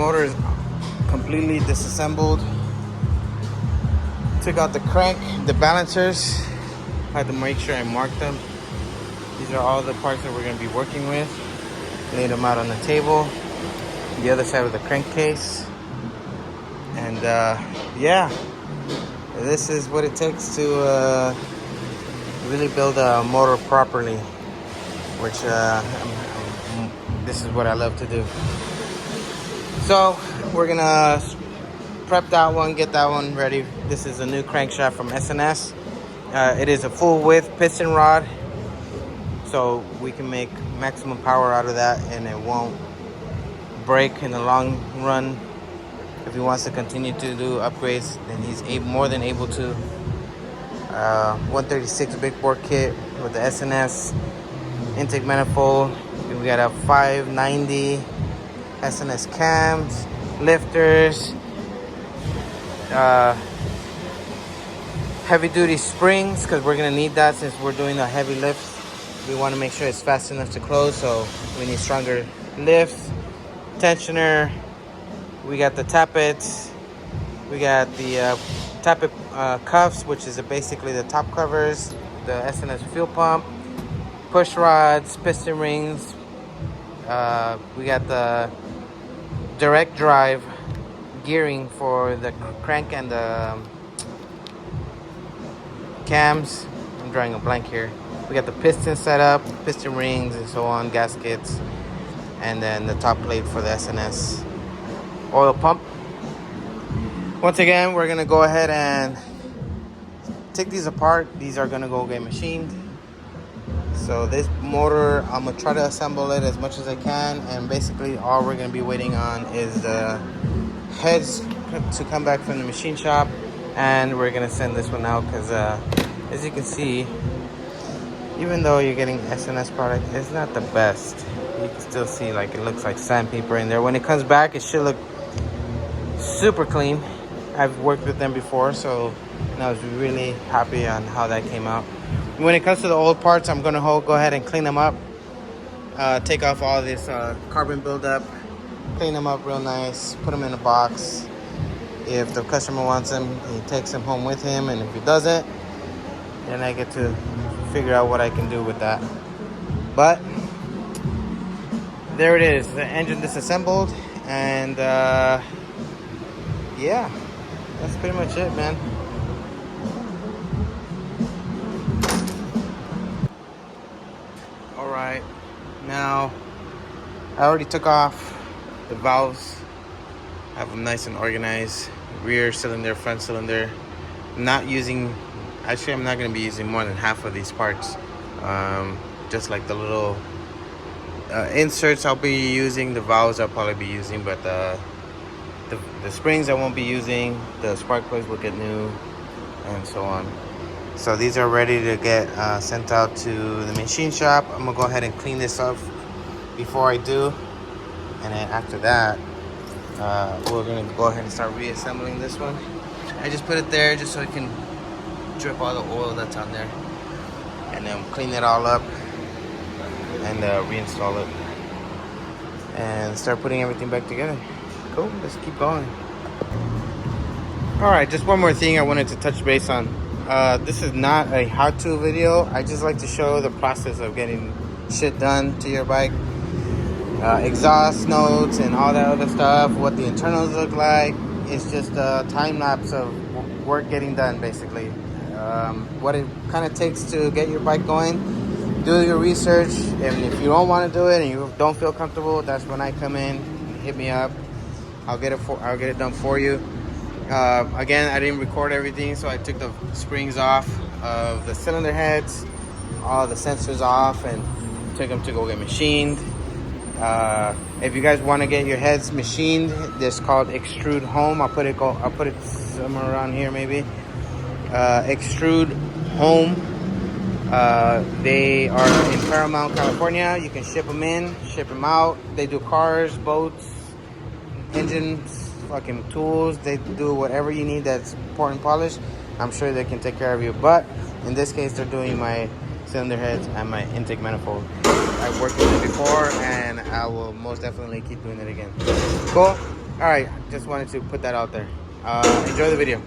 motor is completely disassembled. Took out the crank, the balancers. Had to make sure I marked them. These are all the parts that we're going to be working with. Laid them out on the table. The other side of the crankcase. And yeah, this is what it takes to really build a motor properly, which this is what I love to do. So we're gonna prep that one, get that one ready. This is a new crankshaft from S&S. It is a full width piston rod, so we can make maximum power out of that and it won't break in the long run. If he wants to continue to do upgrades, then he's more than able to. 136 big bore kit with the S&S intake manifold. We got a 590 S&S cams, lifters, heavy duty springs, because we're gonna need that since we're doing a heavy lift. We want to make sure it's fast enough to close, so we need stronger lifts. Tensioner. We got the tappets. We got the tappet cuffs, which is basically the top covers. The S&S fuel pump. Push rods, piston rings. We got the direct drive gearing for the crank and the cams. I'm drawing a blank here. We got the piston set up, piston rings and so on, gaskets, and then the top plate for the S&S oil pump. Once again, we're gonna go ahead and take these apart. These are gonna go get machined. So this motor, I'm gonna try to assemble it as much as I can, and basically all we're gonna be waiting on is the heads to come back from the machine shop, and we're gonna send this one out because as you can see, even though you're getting S&S product, it's not the best. You can still see like it looks like sandpaper in there. When it comes back, it should look super clean. I've worked with them before, so I was really happy on how that came out. When it comes to the old parts, I'm gonna go ahead and clean them up, take off all this carbon buildup, clean them up real nice, put them in a box. If the customer wants them, he takes them home with him, and if he doesn't, then I get to figure out what I can do with that. But there it is, the engine disassembled, and yeah, that's pretty much it, man. All right, now I already took off the valves. I have them nice and organized. Rear cylinder, front cylinder. I'm not gonna be using more than half of these parts. Just like the little inserts I'll be using, the valves I'll probably be using, but the springs I won't be using. The spark plugs will get new, and so on. So these are ready to get sent out to the machine shop. I'm gonna go ahead and clean this up before I do, and then after that, we're gonna go ahead and start reassembling this one. I just put it there just so it can drip all the oil that's on there, and then clean it all up and reinstall it and start putting everything back together. Cool, let's keep going. All right, just one more thing I wanted to touch base on. This is not a how-to video. I just like to show the process of getting shit done to your bike. Exhaust notes and all that other stuff, what the internals look like. It's just a time lapse of work getting done, basically. What it kind of takes to get your bike going. Do your research, and if you don't want to do it and you don't feel comfortable, that's when I come in. Hit me up. I'll get it done for you. Again, I didn't record everything, so I took the springs off of the cylinder heads, all the sensors off, and took them to go get machined. If you guys want to get your heads machined, this is called Extrude Home. I'll put it somewhere around here maybe. Extrude Home. They are in Paramount, California. You can ship them in, ship them out. They do cars, boats, engines, fucking tools. They do whatever you need that's port and polish. I'm sure they can take care of you. But in this case, they're doing my cylinder heads and my intake manifold. I've worked with it before, and I will most definitely keep doing it again. Cool. All All right, just wanted to put that out there. Enjoy the video.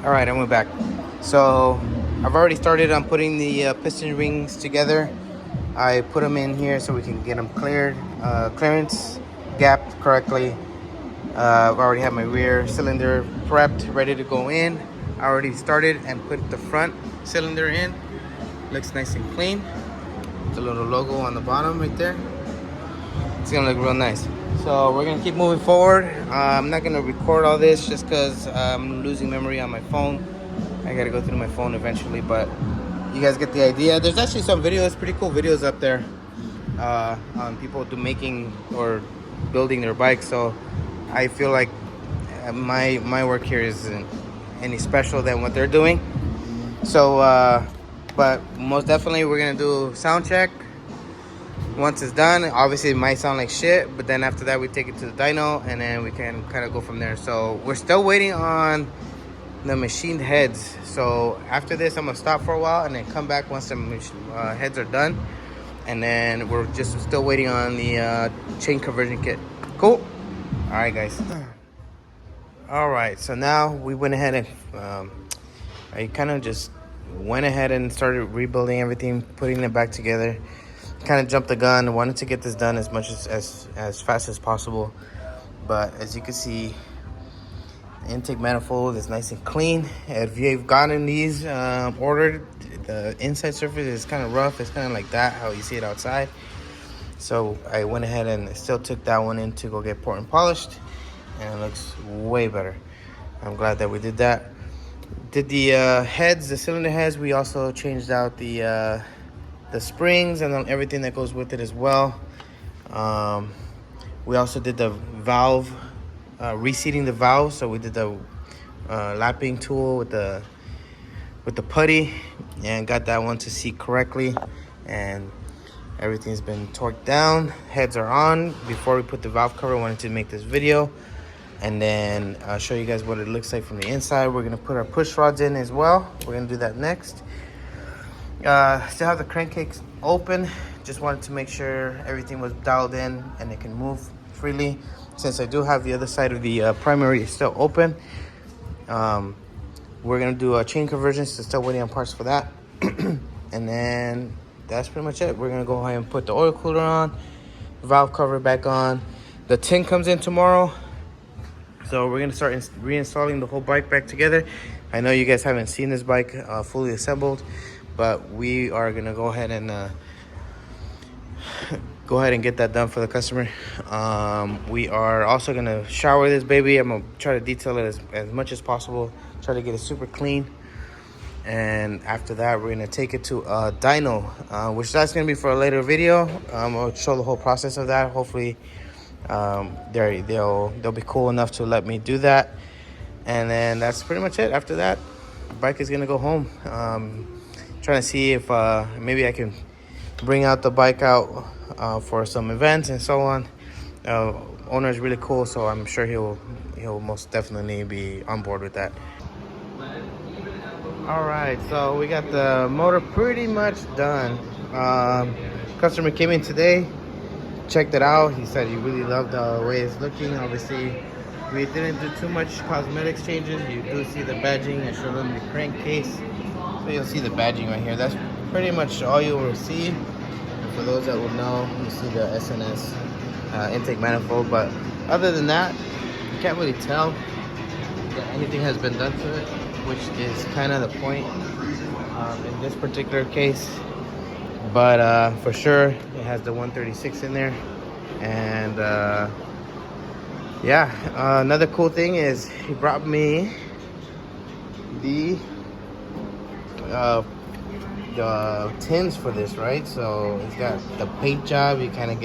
All right, I went back. So I've already started on putting the piston rings together. I put them in here so we can get them cleared, clearance gapped correctly. I've already have my rear cylinder prepped, ready to go in. I already started and put the front cylinder in. Looks nice and clean. The little logo on the bottom right there. It's gonna look real nice. So we're gonna keep moving forward. I'm not gonna record all this just because I'm losing memory on my phone. I gotta go through my phone eventually, but you guys get the idea. There's actually some videos, pretty cool videos up there on people making or building their bikes. So I feel like my work here isn't any special than what they're doing. So, but most definitely we're gonna do sound check. Once it's done, obviously it might sound like shit, but then after that we take it to the dyno and then we can kind of go from there. So we're still waiting on the machined heads. So after this I'm gonna stop for a while and then come back once the heads are done, and then we're just still waiting on the chain conversion kit. Cool. All right, guys. All right, so now we went ahead and I kind of just went ahead and started rebuilding everything, putting it back together. Kind of jumped the gun. Wanted to get this done as much as fast as possible, but as you can see, the intake manifold is nice and clean. If you've gotten these ordered, the inside surface is kind of rough. It's kind of like that, how you see it outside. So I went ahead and still took that one in to go get poured and polished, and it looks way better. I'm glad that we did that. Did the heads, the cylinder heads. We also changed out the springs and everything that goes with it as well. We also did the valve, reseating the valve. So we did the lapping tool with the putty and got that one to seat correctly, and everything's been torqued down. Heads are on. Before we put the valve cover, I wanted to make this video and then I'll show you guys what it looks like from the inside. We're gonna put our push rods in as well. We're gonna do that next. Still have the crankcase open. Just wanted to make sure everything was dialed in and it can move freely. Since I do have the other side of the primary still open, we're gonna do a chain conversion, so still waiting on parts for that. And then that's pretty much it. We're gonna go ahead and put the oil cooler on valve cover back on. The tin comes in tomorrow, so we're gonna start reinstalling the whole bike back together. I know you guys haven't seen this bike fully assembled, but we are gonna go ahead and get that done for the customer. We are also gonna shower this baby. I'm gonna try to detail it as much as possible, try to get it super clean. And after that, we're gonna take it to a dyno, which that's gonna be for a later video. I'll show the whole process of that. Hopefully they'll be cool enough to let me do that. And then that's pretty much it. After that, the bike is gonna go home. Trying to see if maybe I can bring out the bike out for some events and so on. Owner is really cool, so I'm sure he'll most definitely be on board with that. All right, so we got the motor pretty much done. Customer came in today, checked it out. He said he really loved the way it's looking. Obviously, we didn't do too much cosmetics changes. You do see the badging. I showed them the crankcase, so you'll see the badging right here. That's pretty much all you will see. And for those that will know, you see the SNS intake manifold. But other than that, you can't really tell that anything has been done to it, which is kind of the point in this particular case. But for sure, it has the 136 in there. And yeah, another cool thing is he brought me the tins for this, right? So it's got the paint job. You kind of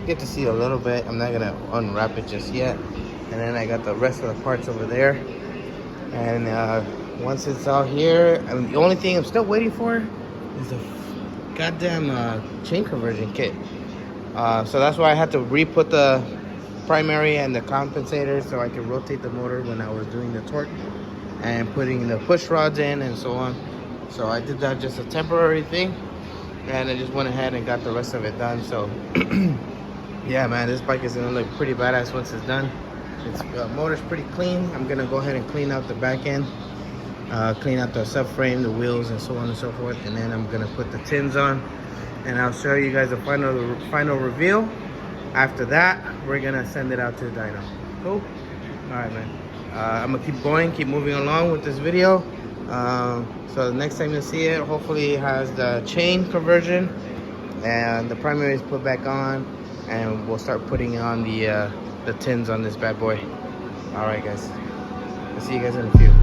get to see a little bit. I'm not gonna unwrap it just yet. And then I got the rest of the parts over there. And once it's all here, the only thing I'm still waiting for is the goddamn chain conversion kit. So that's why I had to re-put the primary and the compensator so I could rotate the motor when I was doing the torque and putting the push rods in and so on. So I did that, just a temporary thing, and I just went ahead and got the rest of it done. So yeah, man, this bike is gonna look pretty badass once it's done. Its motor's pretty clean. I'm gonna go ahead and clean out the back end, clean out the subframe, the wheels, and so on and so forth. And then I'm gonna put the tins on, and I'll show you guys the final reveal. After that, we're gonna send it out to the dyno. Cool. All right, man. I'm gonna keep going, keep moving along with this video. So the next time you see it, hopefully it has the chain conversion and the primary is put back on, and we'll start putting on the tins on this bad boy. All right, guys. I'll see you guys in a few.